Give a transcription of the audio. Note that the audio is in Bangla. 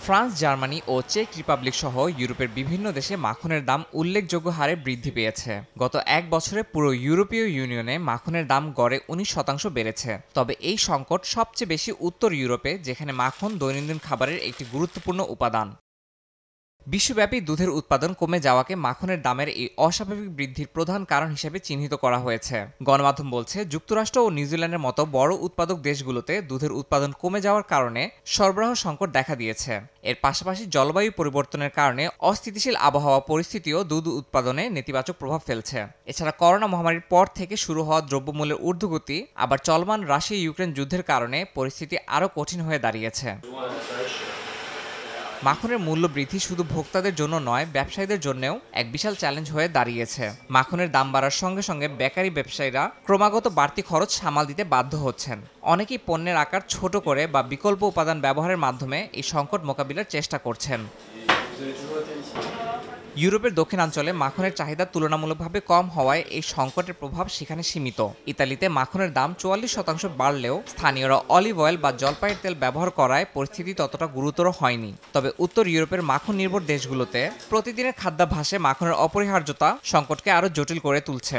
ফ্রান্স, জার্মানি ও চেক রিপাবলিক সহ ইউরোপের বিভিন্ন দেশে মাখনের দাম উল্লেখযোগ্য হারে বৃদ্ধি পেয়েছে। গত এক বছরে পুরো ইউরোপীয় ইউনিয়নে মাখনের দাম গড়ে 19% বেড়েছে। তবে এই সংকট সবচেয়ে বেশি উত্তর ইউরোপে, যেখানে মাখন দৈনন্দিন খাবারের একটি গুরুত্বপূর্ণ উপাদান। বিশ্বব্যাপী দুধের উৎপাদন কমে যাওয়াকে মাখনের দামের এই অস্বাভাবিক বৃদ্ধির প্রধান কারণ হিসেবে চিহ্নিত করা হয়েছে। গণমাধ্যম বলছে, যুক্তরাষ্ট্র ও নিউজিল্যান্ডের মতো বড় উৎপাদক দেশগুলোতে দুধের উৎপাদন কমে যাওয়ার কারণে সরবরাহ সংকট দেখা দিয়েছে। এর পাশাপাশি জলবায়ু পরিবর্তনের কারণে অস্থিতিশীল আবহাওয়া পরিস্থিতিও দুধ উৎপাদনে নেতিবাচক প্রভাব ফেলছে। এছাড়া করোনা মহামারীর পর থেকে শুরু হওয়া দ্রব্যমূল্যের ঊর্ধ্বগতি, আবার চলমান রাশিয়া ইউক্রেন যুদ্ধের কারণে পরিস্থিতি আরও কঠিন হয়ে দাঁড়িয়েছে। মাখনের মূল্য বৃদ্ধি শুধু ভোক্তাদের জন্য নয়, ব্যবসায়ীদের জন্যও এক বিশাল চ্যালেঞ্জ হয়ে দাঁড়িয়েছে। মাখনের দাম বাড়ার সঙ্গে সঙ্গে বেকারি ব্যবসায়ীরা ক্রমাগত বাড়তি খরচ সামাল দিতে বাধ্য হচ্ছেন। অনেকেই পণ্যের আকার ছোট করে বা বিকল্প উপাদান ব্যবহারের মাধ্যমে এই সংকট মোকাবিলার চেষ্টা করছেন। ইউরোপের দক্ষিণাঞ্চলে মাখনের চাহিদা তুলনামূলকভাবে কম হওয়ায় এই সংকটের প্রভাব সেখানে সীমিত। ইতালিতে মাখনের দাম 44% বাড়লেও স্থানীয়রা অলিভ অয়েল বা জলপাইয়ের তেল ব্যবহার করায় পরিস্থিতি ততটা গুরুতর হয়নি। তবে উত্তর ইউরোপের মাখন নির্ভর দেশগুলোতে প্রতিদিনের খাদ্যাভ্যাসে মাখনের অপরিহার্যতা সংকটকে আরও জটিল করে তুলছে।